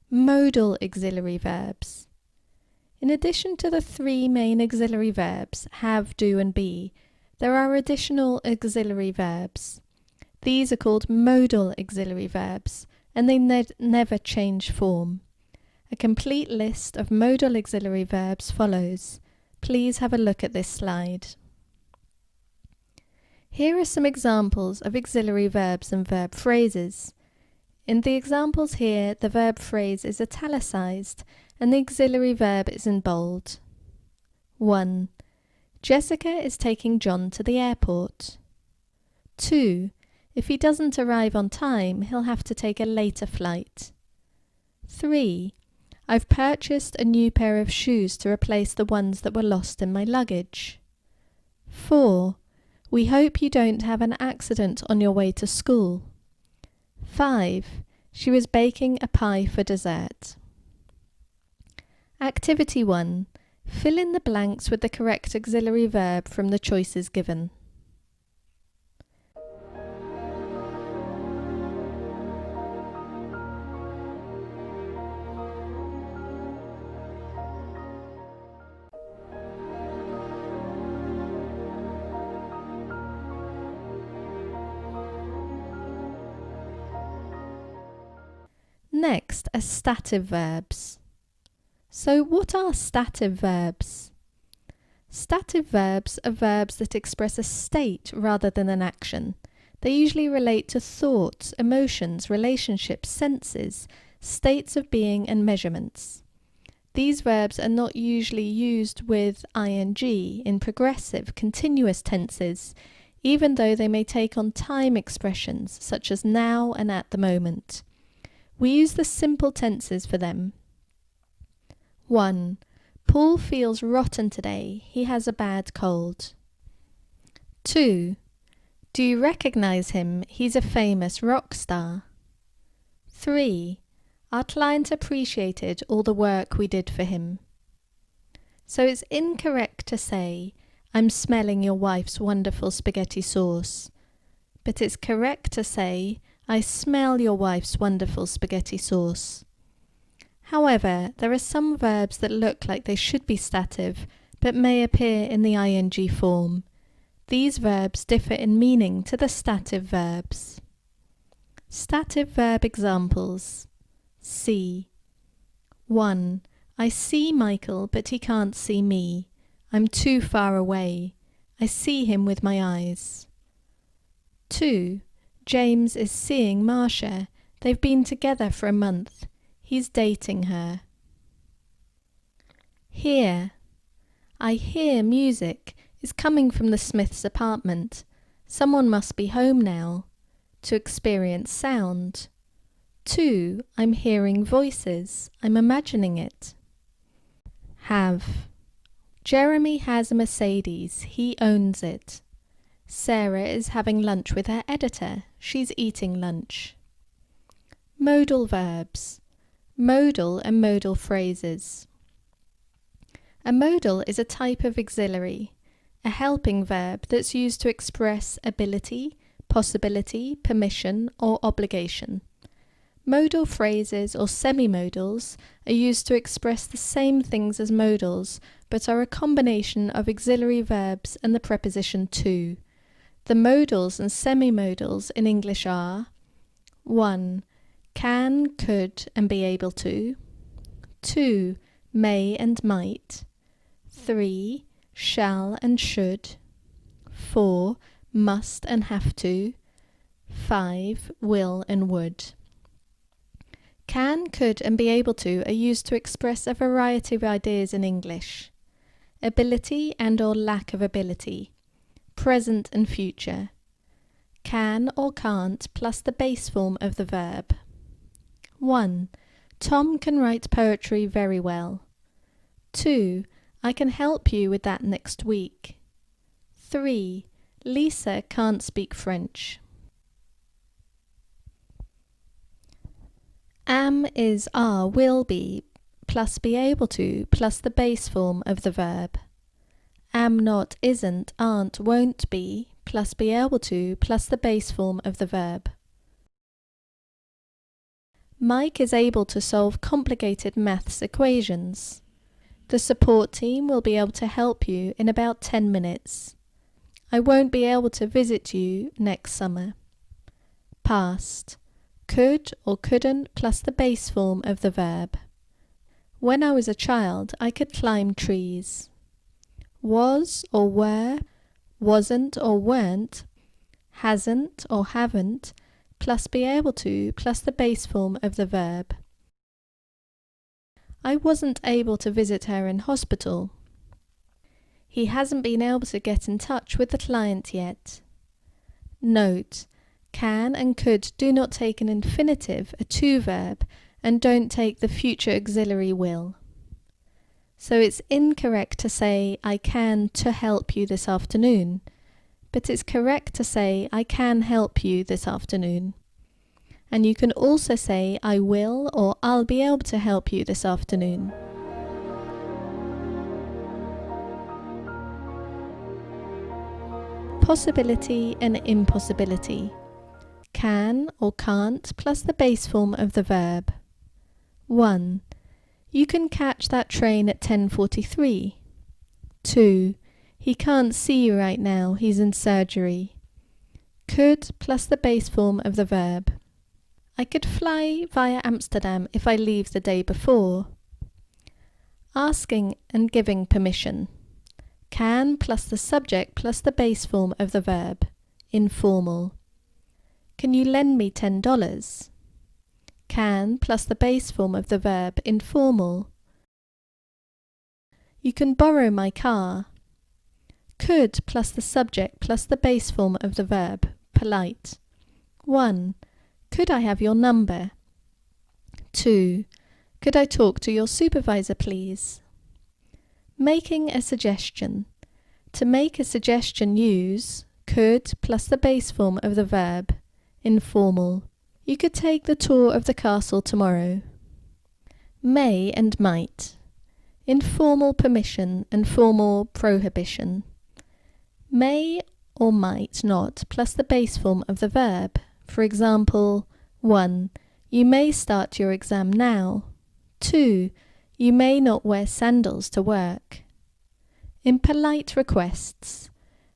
Modal auxiliary verbs. In addition to the three main auxiliary verbs, have, do and be, there are additional auxiliary verbs. These are called modal auxiliary verbs, and they never change form. A complete list of modal auxiliary verbs follows. Please have a look at this slide. Here are some examples of auxiliary verbs and verb phrases. In the examples here, the verb phrase is italicized and the auxiliary verb is in bold. 1. Jessica is taking John to the airport. 2. If he doesn't arrive on time, he'll have to take a later flight. 3. I've purchased a new pair of shoes to replace the ones that were lost in my luggage. 4. We hope you don't have an accident on your way to school. 5. She was baking a pie for dessert. Activity 1. Fill in the blanks with the correct auxiliary verb from the choices given. Next are stative verbs. So what are stative verbs? Stative verbs are verbs that express a state rather than an action. They usually relate to thoughts, emotions, relationships, senses, states of being and measurements. These verbs are not usually used with ing in progressive, continuous tenses, even though they may take on time expressions such as now and at the moment. We use the simple tenses for them. 1. Paul feels rotten today. He has a bad cold. 2. Do you recognize him? He's a famous rock star. 3. Our client appreciated all the work we did for him. So it's incorrect to say, I'm smelling your wife's wonderful spaghetti sauce. But it's correct to say, I smell your wife's wonderful spaghetti sauce. However, there are some verbs that look like they should be stative, but may appear in the ing form. These verbs differ in meaning to the stative verbs. Stative verb examples. See. 1. I see Michael, but he can't see me. I'm too far away. I see him with my eyes. 2. James is seeing Marcia. They've been together for a month. He's dating her. Hear. I hear music is coming from the Smiths' apartment. Someone must be home now. To experience sound. 2. I'm hearing voices. I'm imagining it. Have. Jeremy has a Mercedes. He owns it. Sarah is having lunch with her editor. She's eating lunch. Modal verbs. Modal and modal phrases. A modal is a type of auxiliary, a helping verb that's used to express ability, possibility, permission, or obligation. Modal phrases or semi-modals are used to express the same things as modals, but are a combination of auxiliary verbs and the preposition to. The modals and semi-modals in English are 1. Can, could, and be able to. 2. May and might. 3. Shall and should. 4. Must and have to. 5. Will and would. Can, could, and be able to are used to express a variety of ideas in English. Ability and or lack of ability. Present and future. Can or can't plus the base form of the verb. 1. Tom can write poetry very well. 2. I can help you with that next week. 3. Lisa can't speak French. Am, is, are, will be plus be able to plus the base form of the verb. Am not, isn't, aren't, won't be plus be able to plus the base form of the verb. Mike is able to solve complicated maths equations. The support team will be able to help you in about 10 minutes. I won't be able to visit you next summer. Past. Could or couldn't plus the base form of the verb. When I was a child, I could climb trees. Was or were, wasn't or weren't, hasn't or haven't, plus be able to plus the base form of the verb. I wasn't able to visit her in hospital. He hasn't been able to get in touch with the client yet. Note: can and could do not take an infinitive, a to verb, and don't take the future auxiliary will. So it's incorrect to say I can to help you this afternoon, but it's correct to say I can help you this afternoon. And you can also say I will or I'll be able to help you this afternoon. Possibility and impossibility. Can or can't plus the base form of the verb. 1. You can catch that train at 10:43. 2. He can't see you right now, he's in surgery. Could plus the base form of the verb. I could fly via Amsterdam if I leave the day before. Asking and giving permission. Can plus the subject plus the base form of the verb. Informal. Can you lend me $10? Can plus the base form of the verb. Informal. You can borrow my car. Could plus the subject plus the base form of the verb. Polite. 1. Could I have your number? 2. Could I talk to your supervisor, please? Making a suggestion. To make a suggestion, use could plus the base form of the verb. Informal. You could take the tour of the castle tomorrow. May and might. Informal permission and formal prohibition. May or might not plus the base form of the verb. For example, 1. You may start your exam now. 2. You may not wear sandals to work. In polite requests,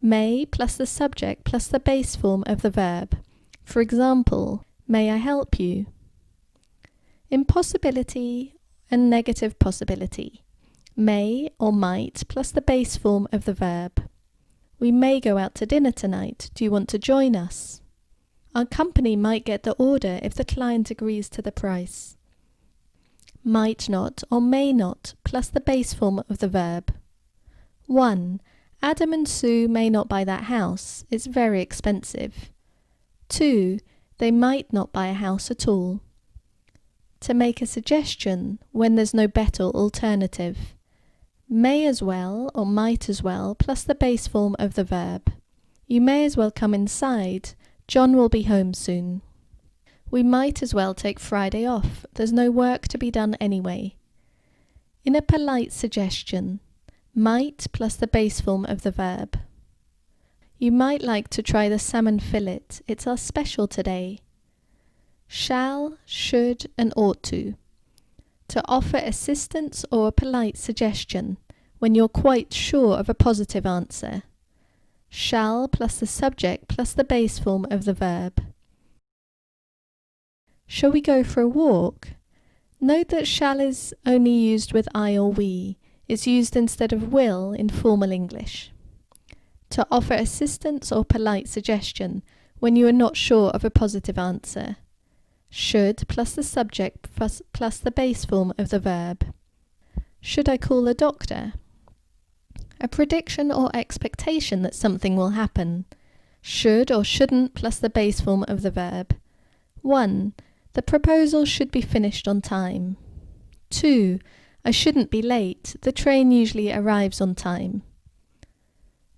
may plus the subject plus the base form of the verb. For example, may I help you? Impossibility and negative possibility. May or might plus the base form of the verb. We may go out to dinner tonight. Do you want to join us? Our company might get the order if the client agrees to the price. Might not or may not plus the base form of the verb. 1. Adam and Sue may not buy that house. It's very expensive. 2. They might not buy a house at all. To make a suggestion when there's no better alternative. May as well or might as well plus the base form of the verb. You may as well come inside. John will be home soon. We might as well take Friday off. There's no work to be done anyway. In a polite suggestion, might plus the base form of the verb. You might like to try the salmon fillet. It's our special today. Shall, should, and ought to. To offer assistance or a polite suggestion when you're quite sure of a positive answer. Shall plus the subject plus the base form of the verb. Shall we go for a walk? Note that shall is only used with I or we. It's used instead of will in formal English. To offer assistance or polite suggestion when you are not sure of a positive answer. Should plus the subject plus the base form of the verb. Should I call a doctor? A prediction or expectation that something will happen. Should or shouldn't plus the base form of the verb. 1. The proposal should be finished on time. 2. I shouldn't be late. The train usually arrives on time.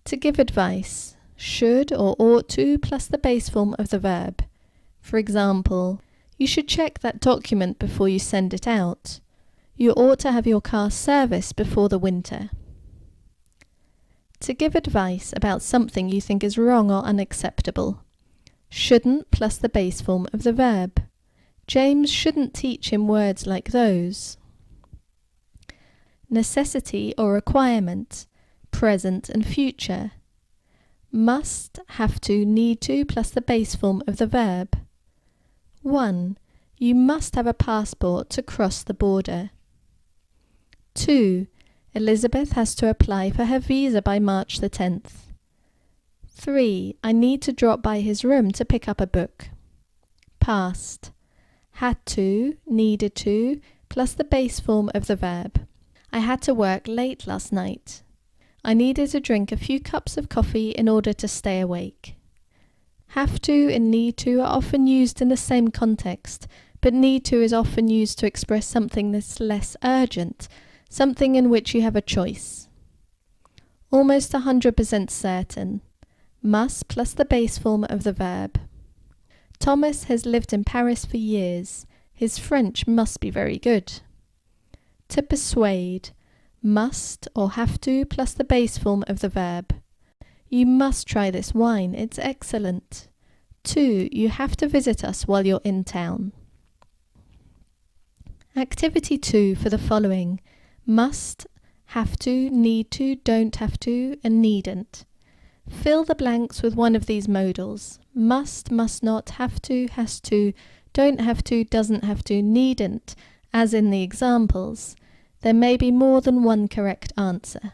To give advice. Should or ought to plus the base form of the verb. For example, you should check that document before you send it out. You ought to have your car serviced before the winter. To give advice about something you think is wrong or unacceptable. Shouldn't plus the base form of the verb. James shouldn't teach him words like those. Necessity or requirement, present and future. Must, have to, need to plus the base form of the verb. 1. You must have a passport to cross the border. 2. Elizabeth has to apply for her visa by March the 10th. 3. I need to drop by his room to pick up a book. Past. Had to, needed to, plus the base form of the verb. I had to work late last night. I needed to drink a few cups of coffee in order to stay awake. Have to and need to are often used in the same context, but need to is often used to express something that's less urgent, something in which you have a choice. Almost 100% certain. Must plus the base form of the verb. Thomas has lived in Paris for years. His French must be very good. To persuade. Must or have to plus the base form of the verb. You must try this wine, it's excellent. 2. You have to visit us while you're in town. Activity 2 for the following: must, have to, need to, don't have to, and needn't. Fill the blanks with one of these modals: must, must not, have to, has to, don't have to, doesn't have to, needn't, as in the examples. There may be more than one correct answer.